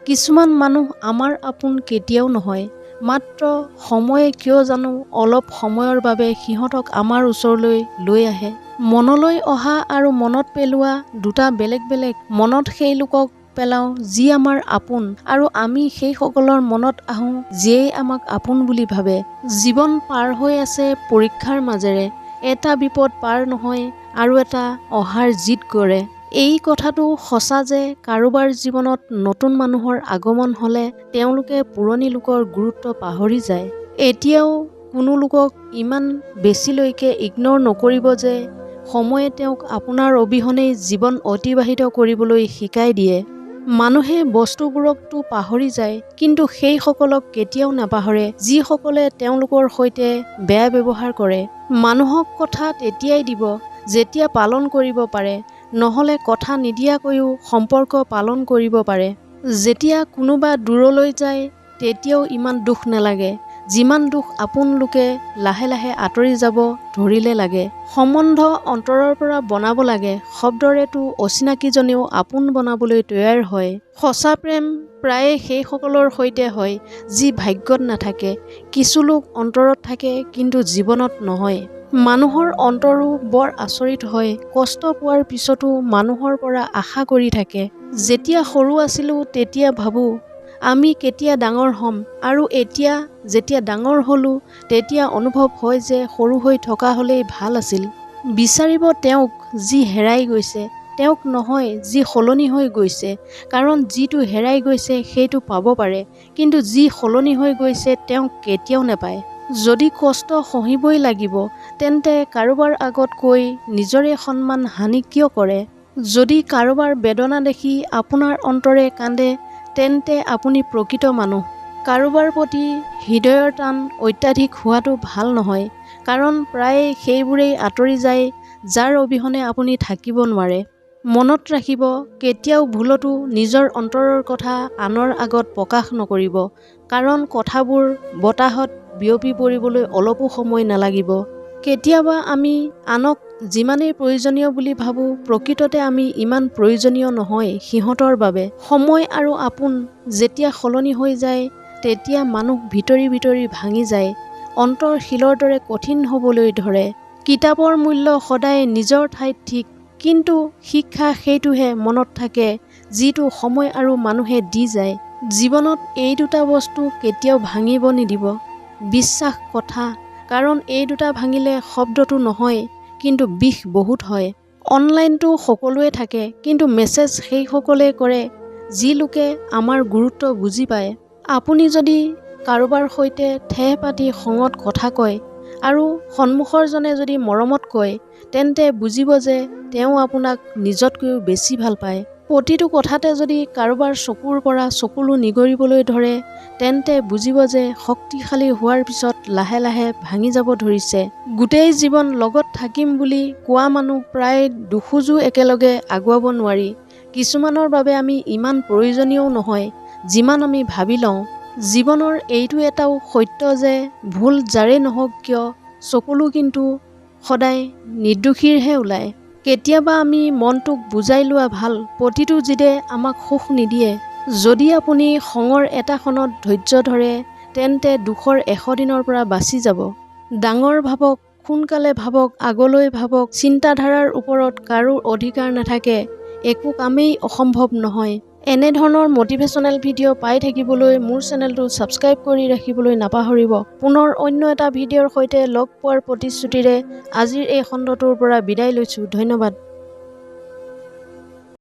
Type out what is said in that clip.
কিছুমান মানুহ আমাৰ আপোন কেতিয়াও নহয়, মাত্ৰ সময়ে কিয় জানো অলপ সময়ৰ বাবে সিহঁতক আমাৰ ওচৰলৈ লৈ আহে। মনলৈ অহা আৰু মনত পেলোৱা দুটা বেলেগ বেলেগ। মনত সেই লোকক পেলাওঁ যি আমাৰ আপোন, আৰু আমি সেইসকলৰ মনত আহোঁ যিয়েই আমাক আপোন বুলি ভাবে। জীৱন পাৰ হৈ আছে পৰীক্ষাৰ মাজেৰে, এটা বিপদ পাৰ নহয় আৰু এটা অহাৰ জিদ কৰে। এই কথাটো সঁচা যে কাৰোবাৰ জীৱনত নতুন মানুহৰ আগমন হ'লে তেওঁলোকে পুৰণি লোকৰ গুৰুত্ব পাহৰি যায়। এতিয়াও কোনো লোকক ইমান বেছিলৈকে ইগনৰ নকৰিব যে সময়ে তেওঁক আপোনাৰ অবিহনেই জীৱন অতিবাহিত কৰিবলৈ শিকাই দিয়ে। মানুহে বস্তুবোৰকতো পাহৰি যায়, কিন্তু সেইসকলক কেতিয়াও নাপাহৰে যিসকলে তেওঁলোকৰ সৈতে বেয়া ব্যৱহাৰ কৰে। মানুহক কথা তেতিয়াই দিব যেতিয়া পালন কৰিব পাৰে, নহ'লে কথা নিদিয়াকৈও সম্পৰ্ক পালন কৰিব পাৰে। যেতিয়া কোনোবা দূৰলৈ যায় তেতিয়াও ইমান দুখ নালাগে যিমান দুখ আপোন লোকে লাহে লাহে আঁতৰি যাব ধৰিলে লাগে। সম্বন্ধ অন্তৰৰ পৰা বনাব লাগে, শব্দৰেতো অচিনাকিজনেও আপোন বনাবলৈ তৈয়াৰ হয়। সঁচা প্ৰেম প্ৰায়ে সেইসকলৰ সৈতে হয় যি ভাগ্যত নাথাকে। কিছু লোক অন্তৰত থাকে কিন্তু জীৱনত নহয়। মানুহৰ অন্তৰো বৰ আচৰিত হয়, কষ্ট পোৱাৰ পিছতো মানুহৰ পৰা আশা কৰি থাকে। যেতিয়া সৰু আছিলোঁ তেতিয়া ভাবোঁ আমি কেতিয়া ডাঙৰ হ'ম, আৰু এতিয়া যেতিয়া ডাঙৰ হ'লোঁ তেতিয়া অনুভৱ হয় যে সৰু হৈ থকা হ'লেই ভাল আছিল। বিচাৰিব তেওঁক যি হেৰাই গৈছে, তেওঁক নহয় যি সলনি হৈ গৈছে, কাৰণ যিটো হেৰাই গৈছে সেইটো পাব পাৰে, কিন্তু যি সলনি হৈ গৈছে তেওঁক কেতিয়াও নাপায়। যদি কষ্ট সহিবই লাগিব তেন্তে কাৰোবাৰ আগত কৈ নিজৰে সন্মান হানি কিয় কৰে? যদি কাৰোবাৰ বেদনা দেখি আপোনাৰ অন্তৰে কান্দে তেন্তে আপুনি প্ৰকৃত মানুহ। কাৰোবাৰ প্ৰতি হৃদয়ৰ টান অত্যাধিক হোৱাটো ভাল নহয়, কাৰণ প্ৰায়ে সেইবোৰেই আঁতৰি যায় যাৰ অবিহনে আপুনি থাকিব নোৱাৰে। মনত ৰাখিব, কেতিয়াও ভুলতো নিজৰ অন্তৰৰ কথা আনৰ আগত প্ৰকাশ নকৰিব, কাৰণ কথাবোৰ বতাহত বিয়পি পৰিবলৈ অলপো সময় নালাগিব। কেতিয়াবা আমি আনক যিমানেই প্ৰয়োজনীয় বুলি ভাবোঁ প্ৰকৃততে আমি ইমান প্ৰয়োজনীয় নহয় সিহঁতৰ বাবে। সময় আৰু আপোন যেতিয়া সলনি হৈ যায় তেতিয়া মানুহ ভিতৰি ভিতৰি ভাঙি যায়, অন্তৰ শিলৰ দৰে কঠিন হ'বলৈ ধৰে। কিতাপৰ মূল্য সদায় নিজৰ ঠাইত ঠিক, কিন্তু শিক্ষা সেইটোহে মনত থাকে যিটো সময় আৰু মানুহে দি যায়। জীৱনত এই দুটা বস্তু কেতিয়াও ভাঙিব নিদিব, বিশ্বাস, কথা, কাৰণ এই দুটা ভাঙিলে শব্দটো নহয় কিন্তু বিষ বহুত হয়। অনলাইনটো সকলোৱে থাকে, কিন্তু মেছেজ সেইসকলে কৰে যি লোকে আমাৰ গুৰুত্ব বুজি পায়। আপুনি যদি কাৰোবাৰ সৈতে ঠেহ পাতি খঙত কথা কয় আৰু সন্মুখৰজনে যদি মৰমত কয় তেন্তে বুজিব যে তেওঁ আপোনাক নিজতকৈও বেছি ভাল পায়। প্ৰতিটো কথাতে যদি কাৰোবাৰ চকুৰ পৰা চকুলো নিগৰিবলৈ ধৰে তেন্তে বুজিব যে শক্তিশালী হোৱাৰ পিছত লাহে লাহে ভাঙি যাব ধৰিছে। গোটেই জীৱন লগত থাকিম বুলি কোৱা মানুহ প্ৰায় দুখোজো একেলগে আগুৱাব নোৱাৰি। কিছুমানৰ বাবে আমি ইমান প্ৰয়োজনীয়ও নহয় যিমান আমি ভাবি লওঁ। জীৱনৰ এইটো এটাও সত্য যে ভুল যাৰেই নহওক কিয় চকুলো কিন্তু সদায় নিৰ্দোষীৰহে ওলায়। কেতিয়াবা আমি মনটোক বুজাই লোৱা ভাল, প্ৰতিটো জিদে আমাক সুখ নিদিয়ে। যদি আপুনি খঙৰ এটা ক্ষণত ধৈৰ্য ধৰে তেন্তে দুখৰ 100 দিনৰ পৰা বাচি যাব। ডাঙৰ ভাবক, সোনকালে ভাবক, আগলৈ ভাবক। চিন্তাধাৰাৰ ওপৰত কাৰো অধিকাৰ নাথাকে, একো কামেই অসম্ভৱ নহয়। এনেধৰণৰ মটিভেশ্যনেল ভিডিঅ' পাই থাকিবলৈ মোৰ চেনেলটো ছাবস্ক্ৰাইব কৰি ৰাখিবলৈ নাপাহৰিব। পুনৰ অন্য এটা ভিডিঅ'ৰ সৈতে লগ পোৱাৰ প্ৰতিশ্ৰুতিৰে আজিৰ এই খণ্ডটোৰ পৰা বিদায় লৈছোঁ। ধন্যবাদ।